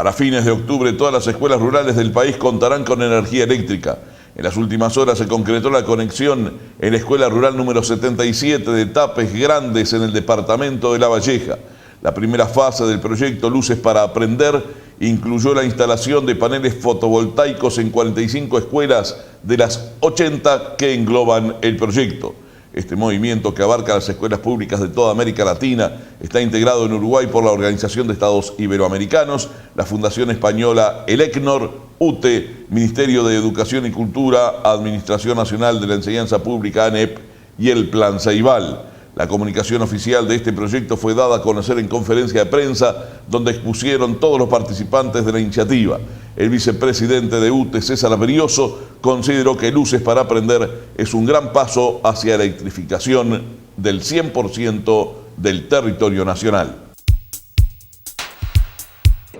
Para fines de octubre, todas las escuelas rurales del país contarán con energía eléctrica. En las últimas horas se concretó la conexión en la escuela rural número 77 de Tapes Grandes en el departamento de La Valleja. La primera fase del proyecto Luces para Aprender incluyó la instalación de paneles fotovoltaicos en 45 escuelas de las 80 que engloban el proyecto. Este movimiento, que abarca las escuelas públicas de toda América Latina, está integrado en Uruguay por la Organización de Estados Iberoamericanos, la Fundación Española ELECNOR, UTE, Ministerio de Educación y Cultura, Administración Nacional de la Enseñanza Pública, ANEP, y el Plan Ceibal. La comunicación oficial de este proyecto fue dada a conocer en conferencia de prensa, donde expusieron todos los participantes de la iniciativa. El vicepresidente de UTE, César Brioso, consideró que Luces para Aprender es un gran paso hacia la electrificación del 100% del territorio nacional.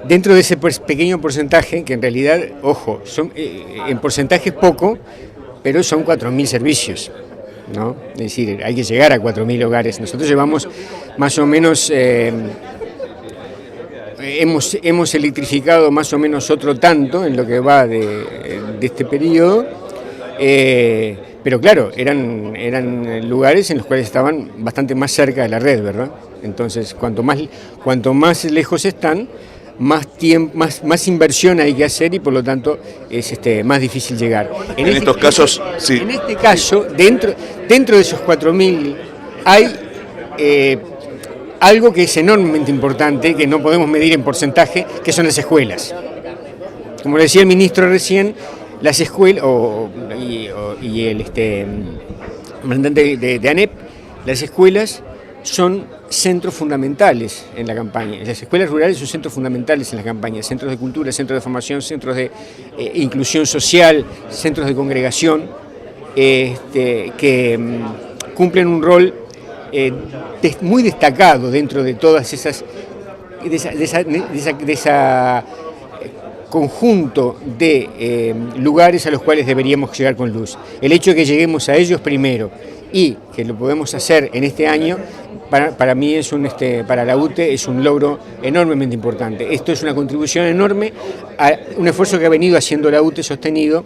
Dentro de ese pequeño porcentaje, que en realidad, ojo, en porcentaje es poco, pero son 4.000 servicios, ¿no? Es decir, hay que llegar a 4.000 hogares. Nosotros llevamos más o menos, hemos electrificado más o menos otro tanto en lo que va de este periodo, pero claro, eran lugares en los cuales estaban bastante más cerca de la red, ¿verdad? Entonces, cuanto más lejos están, más inversión hay que hacer y por lo tanto es más difícil llegar. En estos casos, sí. En este caso, dentro de esos 4.000 hay algo que es enormemente importante, que no podemos medir en porcentaje, que son las escuelas. Como decía el ministro recién, las escuelas, y el representante de ANEP, las escuelas son centros fundamentales en la campaña. Las escuelas rurales son centros fundamentales en la campaña, centros de cultura, centros de formación, centros de inclusión social, centros de congregación, que cumplen un rol muy destacado dentro de todas esas, de esa conjunto de lugares a los cuales deberíamos llegar con luz. El hecho de que lleguemos a ellos primero y que lo podemos hacer en este año, para mí es para la UTE es un logro enormemente importante. Esto es una contribución enorme a un esfuerzo que ha venido haciendo la UTE sostenido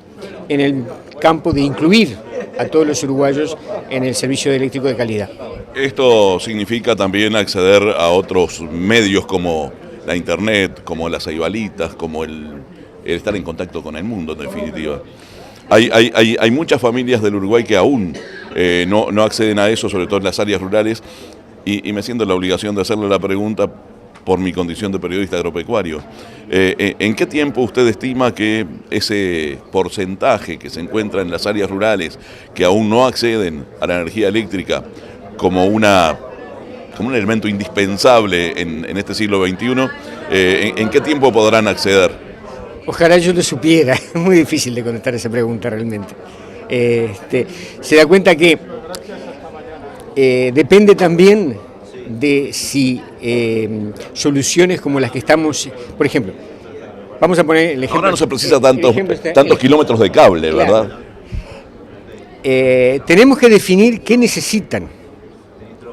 en el campo de incluir a todos los uruguayos en el servicio eléctrico de calidad. Esto significa también acceder a otros medios como la internet, como las ceibalitas, como el estar en contacto con el mundo, en definitiva. Hay muchas familias del Uruguay que aún no acceden a eso, sobre todo en las áreas rurales, y me siento la obligación de hacerle la pregunta por mi condición de periodista agropecuario. ¿En qué tiempo usted estima que ese porcentaje que se encuentra en las áreas rurales que aún no acceden a la energía eléctrica como un elemento indispensable en este siglo XXI, ¿en qué tiempo podrán acceder? Ojalá yo lo supiera, es muy difícil de contestar esa pregunta realmente. Se da cuenta que depende también de si soluciones como las que estamos, por ejemplo, vamos a poner el ejemplo. Ahora no se precisa tantos kilómetros de cable, ¿verdad? Claro. Tenemos que definir qué necesitan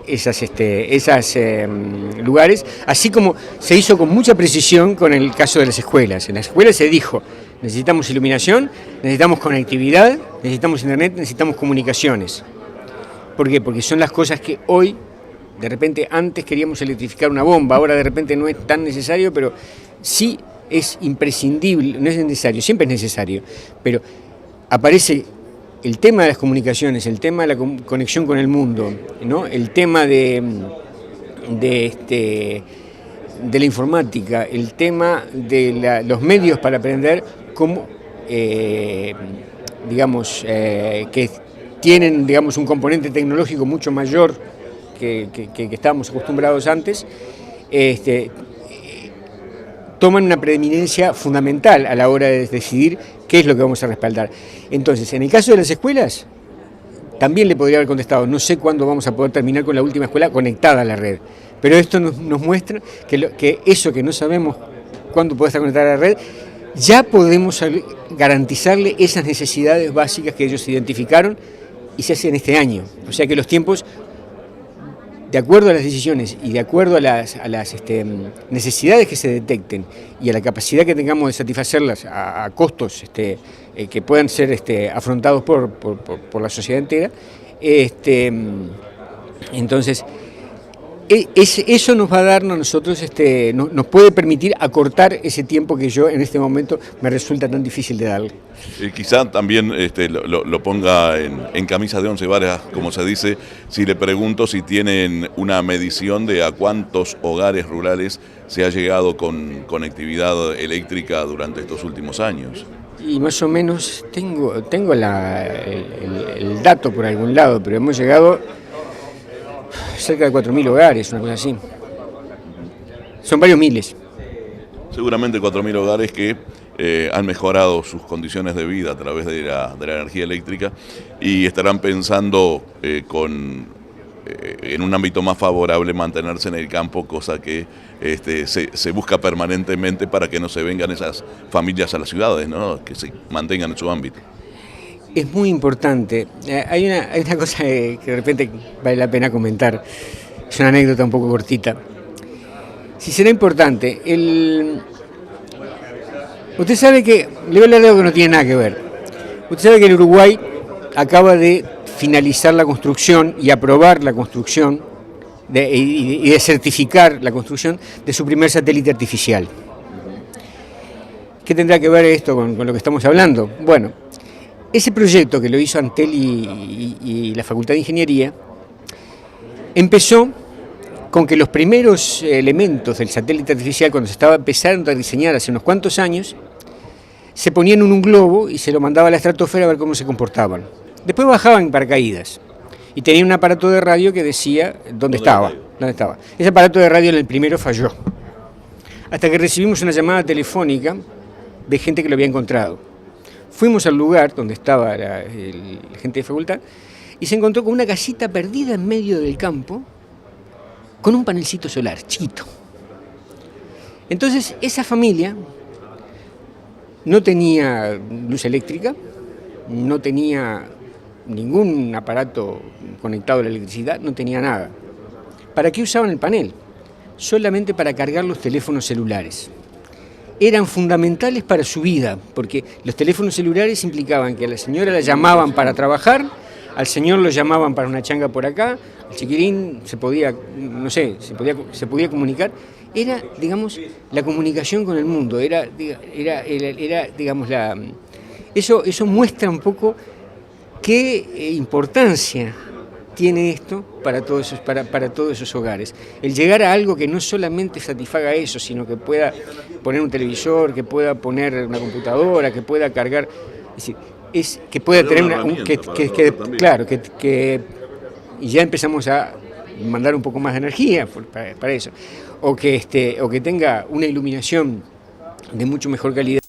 esas lugares, así como se hizo con mucha precisión con el caso de las escuelas. En las escuelas se dijo, necesitamos iluminación, necesitamos conectividad, necesitamos internet, necesitamos comunicaciones. ¿Por qué? Porque son las cosas que hoy, de repente, antes queríamos electrificar una bomba, ahora de repente no es tan necesario, pero sí es imprescindible, no es necesario, siempre es necesario, pero aparece el tema de las comunicaciones, el tema de la conexión con el mundo, ¿no? El tema de la informática, el tema de los medios para aprender, como que tienen, digamos, un componente tecnológico mucho mayor que estábamos acostumbrados antes, toman una preeminencia fundamental a la hora de decidir qué es lo que vamos a respaldar. Entonces, en el caso de las escuelas, también le podría haber contestado, no sé cuándo vamos a poder terminar con la última escuela conectada a la red, pero esto nos muestra que eso que no sabemos cuándo puede estar conectada a la red, ya podemos garantizarle esas necesidades básicas que ellos identificaron y se hacen este año. O sea que los tiempos de acuerdo a las decisiones y de acuerdo a las necesidades que se detecten y a la capacidad que tengamos de satisfacerlas a costos que puedan ser afrontados por la sociedad entera, entonces eso nos va a dar a nosotros, nos puede permitir acortar ese tiempo que yo en este momento me resulta tan difícil de darle. Quizá también lo ponga en camisa de 11 varas, como se dice, si le pregunto si tienen una medición de a cuántos hogares rurales se ha llegado con conectividad eléctrica durante estos últimos años. Y más o menos tengo el dato por algún lado, pero hemos llegado cerca de 4.000 hogares, una cosa así. Son varios miles. Seguramente 4.000 hogares que han mejorado sus condiciones de vida a través de la energía eléctrica y estarán pensando en un ámbito más favorable mantenerse en el campo, cosa que se busca permanentemente para que no se vengan esas familias a las ciudades, ¿no? Que se mantengan en su ámbito. Es muy importante. Hay una cosa que de repente vale la pena comentar. Es una anécdota un poco cortita. Si será importante, usted sabe que, le voy a hablar de algo que no tiene nada que ver. Usted sabe que el Uruguay acaba de finalizar la construcción y aprobar la construcción y de certificar la construcción de su primer satélite artificial. ¿Qué tendrá que ver esto con lo que estamos hablando? Bueno, ese proyecto que lo hizo Antel y la Facultad de Ingeniería empezó con que los primeros elementos del satélite artificial, cuando se estaba empezando a diseñar hace unos cuantos años, se ponían en un globo y se lo mandaba a la estratosfera a ver cómo se comportaban. Después bajaban en paracaídas y tenía un aparato de radio que decía dónde estaba. Ese aparato de radio en el primero falló, hasta que recibimos una llamada telefónica de gente que lo había encontrado. Fuimos al lugar donde estaba la gente de facultad y se encontró con una casita perdida en medio del campo con un panelcito solar, chiquito. Entonces esa familia no tenía luz eléctrica, no tenía ningún aparato conectado a la electricidad, no tenía nada. ¿Para qué usaban el panel? Solamente para cargar los teléfonos celulares. Eran fundamentales para su vida, porque los teléfonos celulares implicaban que a la señora la llamaban para trabajar, al señor lo llamaban para una changa por acá, al chiquilín se podía comunicar. Era, digamos, la comunicación con el mundo, digamos, eso muestra un poco qué importancia tiene esto para todos esos hogares. El llegar a algo que no solamente satisfaga eso, sino que pueda poner un televisor, que pueda poner una computadora, que pueda cargar, es decir, que pueda tener y ya empezamos a mandar un poco más de energía para eso, o que tenga una iluminación de mucho mejor calidad.